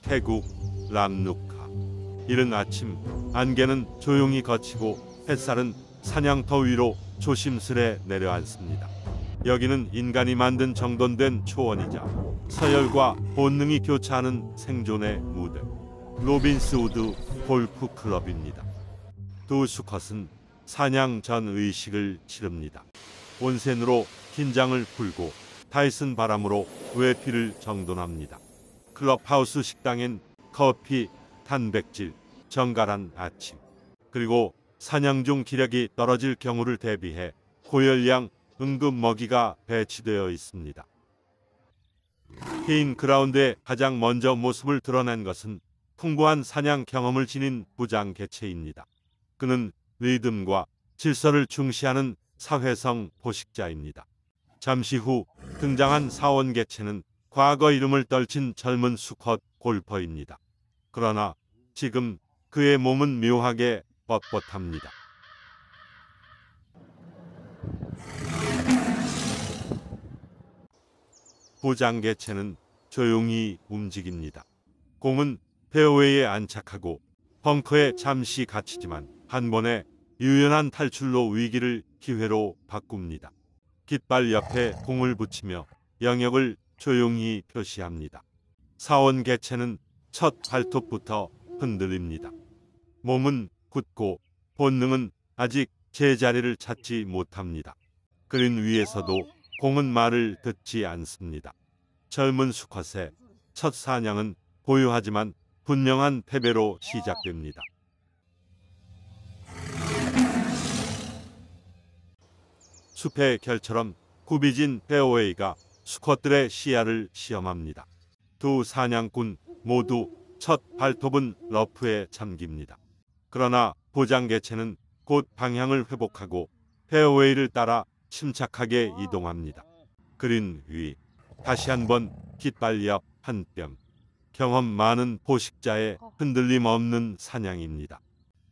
태국 람누카. 이른 아침 안개는 조용히 걷히고 햇살은 사냥터 위로 조심스레 내려앉습니다. 여기는 인간이 만든 정돈된 초원이자 서열과 본능이 교차하는 생존의 무대, 로빈스우드 골프 클럽입니다. 두 수컷은 사냥 전 의식을 치릅니다. 온센으로 긴장을 풀고 타이슨 바람으로 외피를 정돈합니다. 클럽하우스 식당엔 커피, 단백질, 정갈한 아침, 그리고 사냥 중 기력이 떨어질 경우를 대비해 고열량 응급 먹이가 배치되어 있습니다. 개인 그라운드에 가장 먼저 모습을 드러낸 것은 풍부한 사냥 경험을 지닌 부장 개체입니다. 그는 리듬과 질서를 중시하는 사회성 포식자입니다. 잠시 후 등장한 사원 개체는 과거 이름을 떨친 젊은 수컷 골퍼입니다. 그러나 지금 그의 몸은 묘하게 뻣뻣합니다. 부장 개체는 조용히 움직입니다. 공은 페어웨이에 안착하고 벙커에 잠시 갇히지만 한 번에 유연한 탈출로 위기를 기회로 바꿉니다. 깃발 옆에 공을 붙이며 영역을 조용히 표시합니다. 사원 개체는 첫 발톱부터 흔들립니다. 몸은 굳고 본능은 아직 제자리를 찾지 못합니다. 그린 위에서도 공은 말을 듣지 않습니다. 젊은 수컷의 첫 사냥은 고요하지만 분명한 패배로 시작됩니다. 숲의 결처럼 굽이진 페어웨이가 수컷들의 시야를 시험합니다. 두 사냥꾼 모두 첫 발톱은 러프에 잠깁니다. 그러나 보장 개체는 곧 방향을 회복하고 페어웨이를 따라 침착하게 이동합니다. 그린 위 다시 한번 깃발 옆 한 뼘. 경험 많은 포식자의 흔들림 없는 사냥입니다.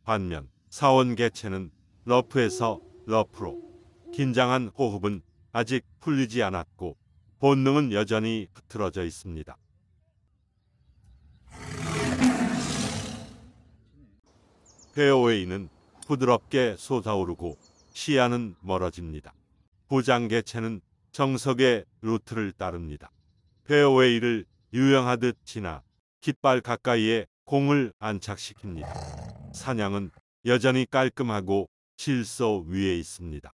반면 사원 개체는 러프에서 러프로. 긴장한 호흡은 아직 풀리지 않았고 본능은 여전히 흐트러져 있습니다. 페어웨이는 부드럽게 솟아오르고 시야는 멀어집니다. 부장 개체는 정석의 루트를 따릅니다. 페어웨이를 유영하듯 지나 깃발 가까이에 공을 안착시킵니다. 사냥은 여전히 깔끔하고 질서 위에 있습니다.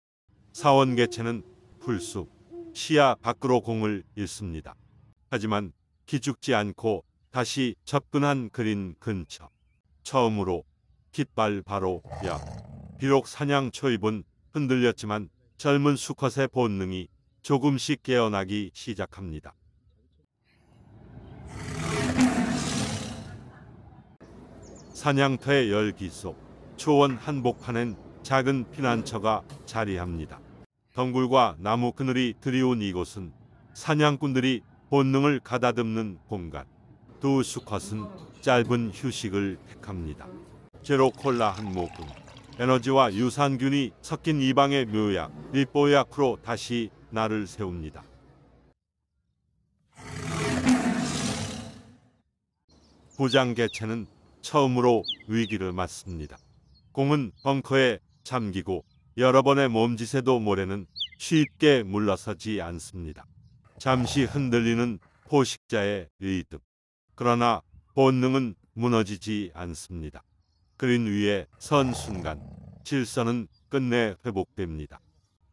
사원 개체는 풀숲, 시야 밖으로 공을 잃습니다. 하지만 기죽지 않고 다시 접근한 그린 근처. 처음으로 깃발 바로 옆. 비록 사냥 초입은 흔들렸지만 젊은 수컷의 본능이 조금씩 깨어나기 시작합니다. 사냥터의 열기 속 초원 한복판엔 작은 피난처가 자리합니다. 덩굴과 나무 그늘이 드리운 이곳은 사냥꾼들이 본능을 가다듬는 공간. 두 수컷은 짧은 휴식을 택합니다. 제로 콜라 한 모금, 에너지와 유산균이 섞인 이방의 묘약 리뽀약으로 다시 날을 세웁니다. 부장 개체는 처음으로 위기를 맞습니다. 공은 벙커에 잠기고 여러 번의 몸짓에도 모래는 쉽게 물러서지 않습니다. 잠시 흔들리는 포식자의 리듬. 그러나 본능은 무너지지 않습니다. 그린 위에 선 순간 질서는 끝내 회복됩니다.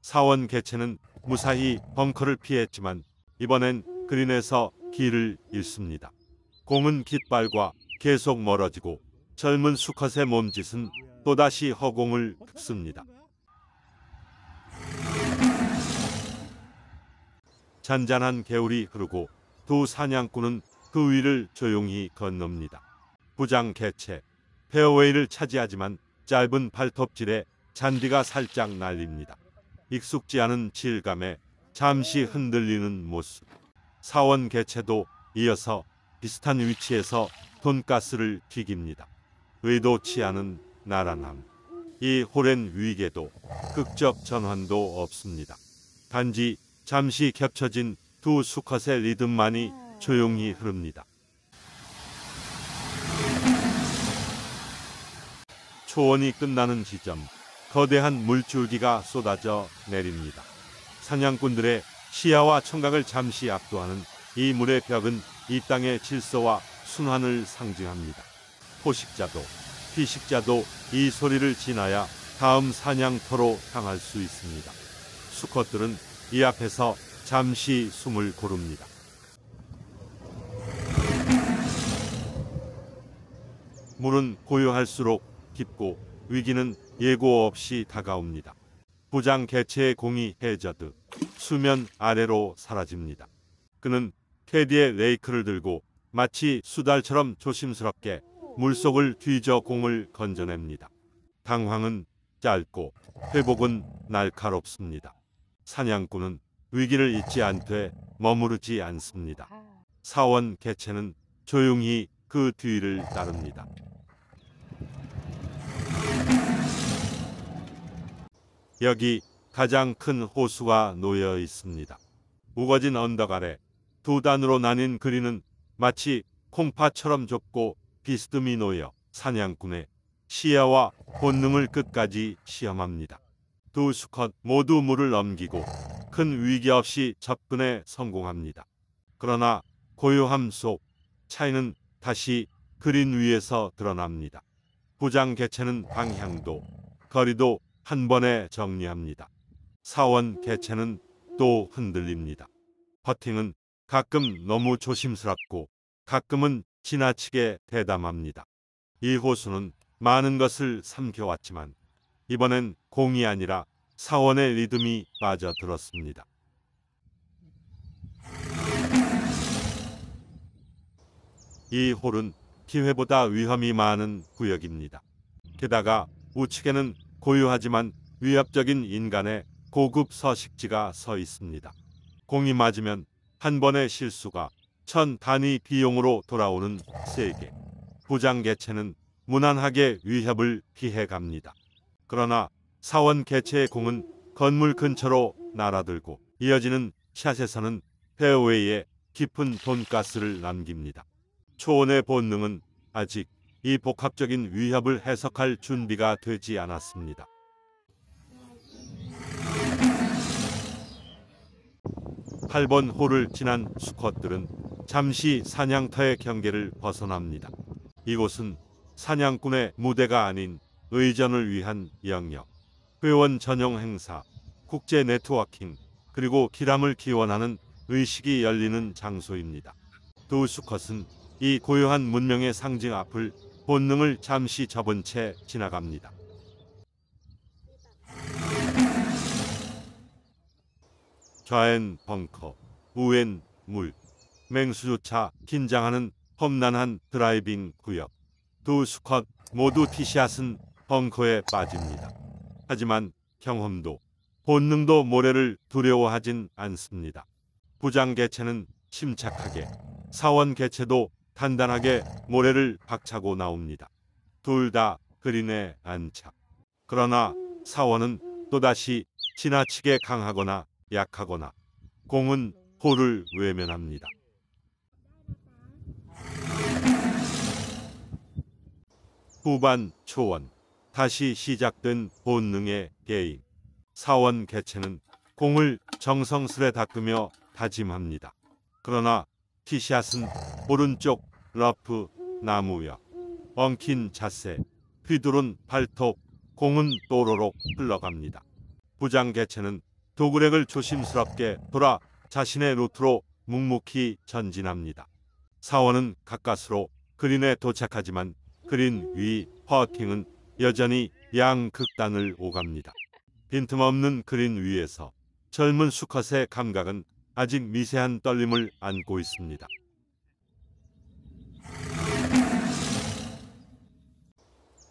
사원 개체는 무사히 벙커를 피했지만 이번엔 그린에서 길을 잃습니다. 공은 깃발과 계속 멀어지고 젊은 수컷의 몸짓은 또다시 허공을 긁습니다. 잔잔한 개울이 흐르고 두 사냥꾼은 그 위를 조용히 건넙니다. 부장 개체, 페어웨이를 차지하지만 짧은 발톱질에 잔디가 살짝 날립니다. 익숙지 않은 질감에 잠시 흔들리는 모습. 사원 개체도 이어서 비슷한 위치에서 돈가스를 튀깁니다. 의도치 않은 나란함. 이 호렌 위계도 극적 전환도 없습니다. 단지 잠시 겹쳐진 두 수컷의 리듬만이 조용히 흐릅니다. 초원이 끝나는 지점, 거대한 물줄기가 쏟아져 내립니다. 사냥꾼들의 시야와 청각을 잠시 압도하는 이 물의 벽은 이 땅의 질서와 순환을 상징합니다. 포식자도 피식자도 이 소리를 지나야 다음 사냥터로 향할 수 있습니다. 수컷들은 이 앞에서 잠시 숨을 고릅니다. 물은 고요할수록 깊고 위기는 예고 없이 다가옵니다. 부장 개체의 공이 해저드 수면 아래로 사라집니다. 그는 캐디의 레이크를 들고 마치 수달처럼 조심스럽게 물속을 뒤져 공을 건져냅니다. 당황은 짧고 회복은 날카롭습니다. 사냥꾼은 위기를 잊지 않되 머무르지 않습니다. 사원 개체는 조용히 그 뒤를 따릅니다. 여기 가장 큰 호수가 놓여 있습니다. 우거진 언덕 아래 두 단으로 나뉜 그리는 마치 콩팥처럼 좁고 비스듬히 놓여 사냥꾼의 시야와 본능을 끝까지 시험합니다. 두 수컷 모두 물을 넘기고 큰 위기 없이 접근에 성공합니다. 그러나 고요함 속 차이는 다시 그린 위에서 드러납니다. 부장 개체는 방향도 거리도 한 번에 정리합니다. 사원 개체는 또 흔들립니다. 퍼팅은 가끔 너무 조심스럽고 가끔은 지나치게 대담합니다. 이 호수는 많은 것을 삼켜왔지만 이번엔 공이 아니라 사원의 리듬이 빠져들었습니다. 이 홀은 기회보다 위험이 많은 구역입니다. 게다가 우측에는 고요하지만 위협적인 인간의 고급 서식지가 서 있습니다. 공이 맞으면 한 번의 실수가 1000 단위 비용으로 돌아오는 세계. 부장 개체는 무난하게 위협을 피해갑니다. 그러나 사원 개체의 공은 건물 근처로 날아들고 이어지는 샷에서는 페어웨이에 깊은 돈가스를 남깁니다. 초원의 본능은 아직 이 복합적인 위협을 해석할 준비가 되지 않았습니다. 8번 홀을 지난 수컷들은 잠시 사냥터의 경계를 벗어납니다. 이곳은 사냥꾼의 무대가 아닌 의전을 위한 영역, 회원 전용 행사, 국제 네트워킹, 그리고 기람을 기원하는 의식이 열리는 장소입니다. 두 수컷은 이 고요한 문명의 상징 앞을 본능을 잠시 접은 채 지나갑니다. 좌엔 벙커, 우엔 물, 맹수조차 긴장하는 험난한 드라이빙 구역. 두 수컷 모두 티샷은 벙커에 빠집니다. 하지만 경험도 본능도 모래를 두려워하진 않습니다. 부장 개체는 침착하게, 사원 개체도 단단하게 모래를 박차고 나옵니다. 둘 다 그린에 안착. 그러나 사원은 또다시 지나치게 강하거나 약하거나 공은 홀을 외면합니다. 후반 초원, 다시 시작된 본능의 게임. 사원 개체는 공을 정성스레 닦으며 다짐합니다. 그러나 티샷은 오른쪽 러프, 나무역, 엉킨 자세, 휘두른 발톱, 공은 또로록 흘러갑니다. 부장 개체는 도그렉을 조심스럽게 돌아 자신의 루트로 묵묵히 전진합니다. 사원은 가까스로 그린에 도착하지만 그린 위 퍼팅은 여전히 양극단을 오갑니다. 빈틈없는 그린 위에서 젊은 수컷의 감각은 아직 미세한 떨림을 안고 있습니다.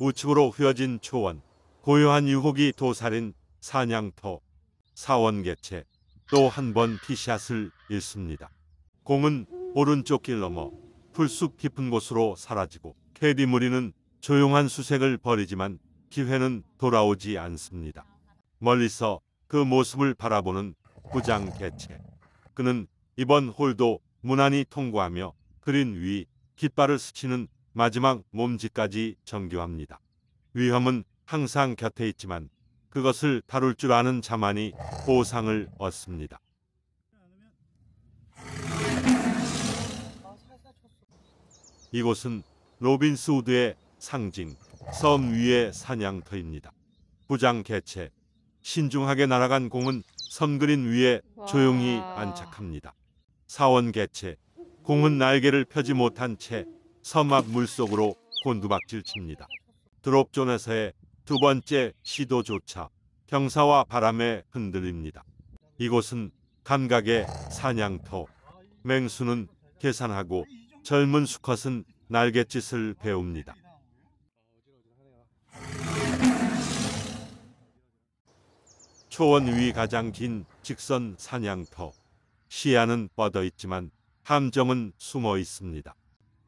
우측으로 휘어진 초원, 고요한 유혹이 도사린 사냥터. 사원 개체 또 한 번 티샷을 잃습니다. 공은 오른쪽 길 넘어 풀숲 깊은 곳으로 사라지고 캐디 무리는 조용한 수색을 벌이지만 기회는 돌아오지 않습니다. 멀리서 그 모습을 바라보는 부장 개체. 그는 이번 홀도 무난히 통과하며 그린 위 깃발을 스치는 마지막 몸짓까지 정교합니다. 위험은 항상 곁에 있지만 그것을 다룰 줄 아는 자만이 보상을 얻습니다. 이곳은 로빈스우드의 상징, 섬 위의 사냥터입니다. 부장 개체, 신중하게 날아간 공은 섬그린 위에 조용히 안착합니다. 사원 개체, 공은 날개를 펴지 못한 채 섬 앞 물속으로 곤두박질 칩니다. 드롭존에서의 두 번째 시도조차 경사와 바람에 흔들립니다. 이곳은 감각의 사냥터, 맹수는 계산하고 젊은 수컷은 날갯짓을 배웁니다. 초원 위 가장 긴 직선 사냥터, 시야는 뻗어 있지만 함정은 숨어 있습니다.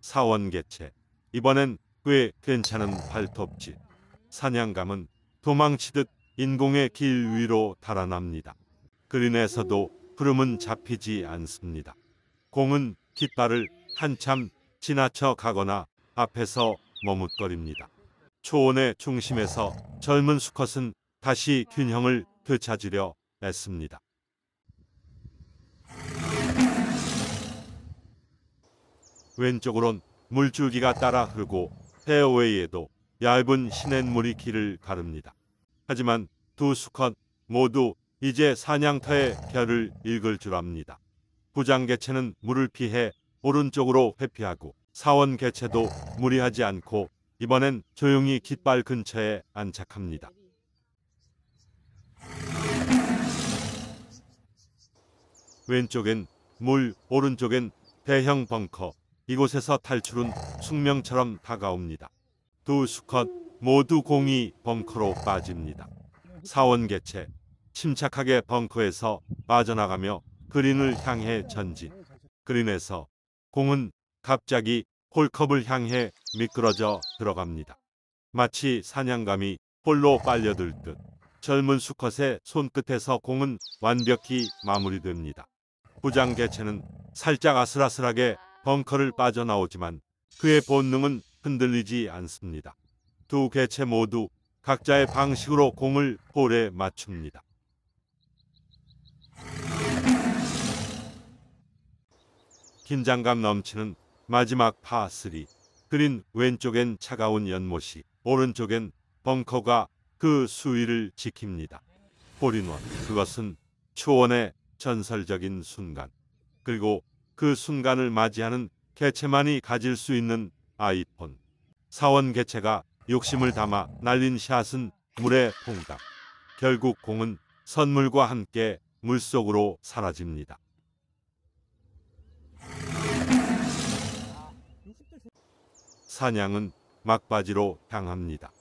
사원 개체, 이번엔 꽤 괜찮은 발톱질. 사냥감은 도망치듯 인공의 길 위로 달아납니다. 그린에서도 흐름은 잡히지 않습니다. 공은 깃발을 한참 지나쳐 가거나 앞에서 머뭇거립니다. 초원의 중심에서 젊은 수컷은 다시 균형을 되찾으려 애씁니다. 왼쪽으론 물줄기가 따라 흐르고 페어웨이에도 얇은 시냇물이 길을 가릅니다. 하지만 두 수컷 모두 이제 사냥터의 결을 읽을 줄 압니다. 부장 개체는 물을 피해 오른쪽으로 회피하고 사원 개체도 무리하지 않고 이번엔 조용히 깃발 근처에 안착합니다. 왼쪽엔 물, 오른쪽엔 대형 벙커. 이곳에서 탈출은 숙명처럼 다가옵니다. 두 수컷 모두 공이 벙커로 빠집니다. 사원 개체 침착하게 벙커에서 빠져나가며 그린을 향해 전진. 그린에서 공은 갑자기 홀컵을 향해 미끄러져 들어갑니다. 마치 사냥감이 홀로 빨려들 듯 젊은 수컷의 손끝에서 공은 완벽히 마무리됩니다. 부장 개체는 살짝 아슬아슬하게 벙커를 빠져나오지만 그의 본능은 흔들리지 않습니다. 두 개체 모두 각자의 방식으로 공을 홀에 맞춥니다. 긴장감 넘치는 마지막 파3. 그린 왼쪽엔 차가운 연못이, 오른쪽엔 벙커가 그 수위를 지킵니다. 홀인원, 그것은 초원의 전설적인 순간. 그리고 그 순간을 맞이하는 개체만이 가질 수 있는 아이폰. 사원 개체가 욕심을 담아 날린 샷은 물의 퐁당. 결국 공은 선물과 함께 물속으로 사라집니다. 사냥은 막바지로 향합니다.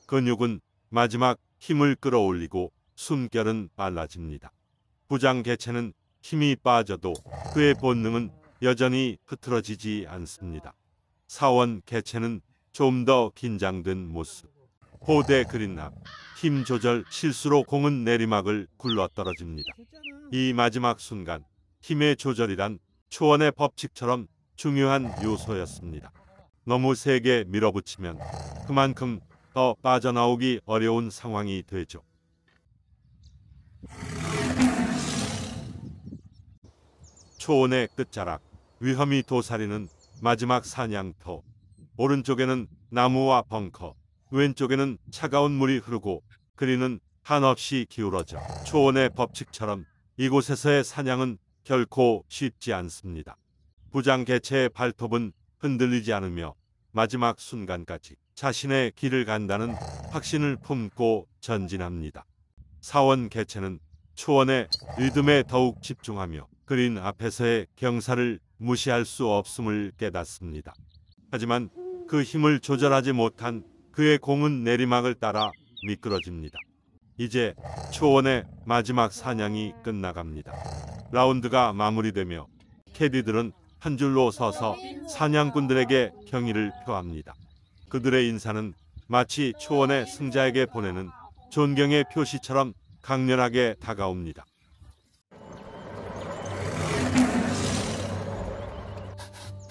근육은 마지막 힘을 끌어올리고 숨결은 빨라집니다. 부장 개체는 힘이 빠져도 그의 본능은 여전히 흐트러지지 않습니다. 사원 개체는 좀 더 긴장된 모습. 호대 그린 앞, 힘 조절 실수로 공은 내리막을 굴러떨어집니다. 이 마지막 순간, 힘의 조절이란 초원의 법칙처럼 중요한 요소였습니다. 너무 세게 밀어붙이면 그만큼 더 빠져나오기 어려운 상황이 되죠. 초원의 끝자락, 위험이 도사리는 마지막 사냥터. 오른쪽에는 나무와 벙커, 왼쪽에는 차가운 물이 흐르고 그린은 한없이 기울어져 초원의 법칙처럼 이곳에서의 사냥은 결코 쉽지 않습니다. 부장 개체의 발톱은 흔들리지 않으며 마지막 순간까지 자신의 길을 간다는 확신을 품고 전진합니다. 사원 개체는 초원의 리듬에 더욱 집중하며 그린 앞에서의 경사를 무시할 수 없음을 깨닫습니다. 하지만 그 힘을 조절하지 못한 그의 공은 내리막을 따라 미끄러집니다. 이제 초원의 마지막 사냥이 끝나갑니다. 라운드가 마무리되며 캐디들은 한 줄로 서서 사냥꾼들에게 경의를 표합니다. 그들의 인사는 마치 초원의 승자에게 보내는 존경의 표시처럼 강렬하게 다가옵니다.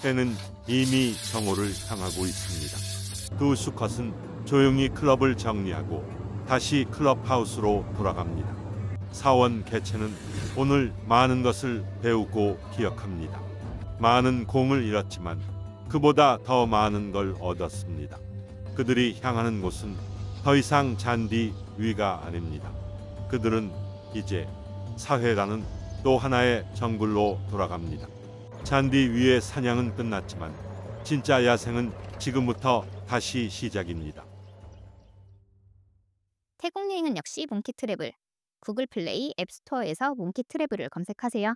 해는 이미 정오를 향하고 있습니다. 두 수컷은 조용히 클럽을 정리하고 다시 클럽하우스로 돌아갑니다. 사원 개체는 오늘 많은 것을 배우고 기억합니다. 많은 공을 잃었지만 그보다 더 많은 걸 얻었습니다. 그들이 향하는 곳은 더 이상 잔디 위가 아닙니다. 그들은 이제 사회라는 또 하나의 정글로 돌아갑니다. 잔디 위의 사냥은 끝났지만 진짜 야생은 지금부터 다시 시작입니다. 태국 여행은 역시 몽키 트래블. 구글 플레이 앱 스토어에서 몽키 트래블을 검색하세요.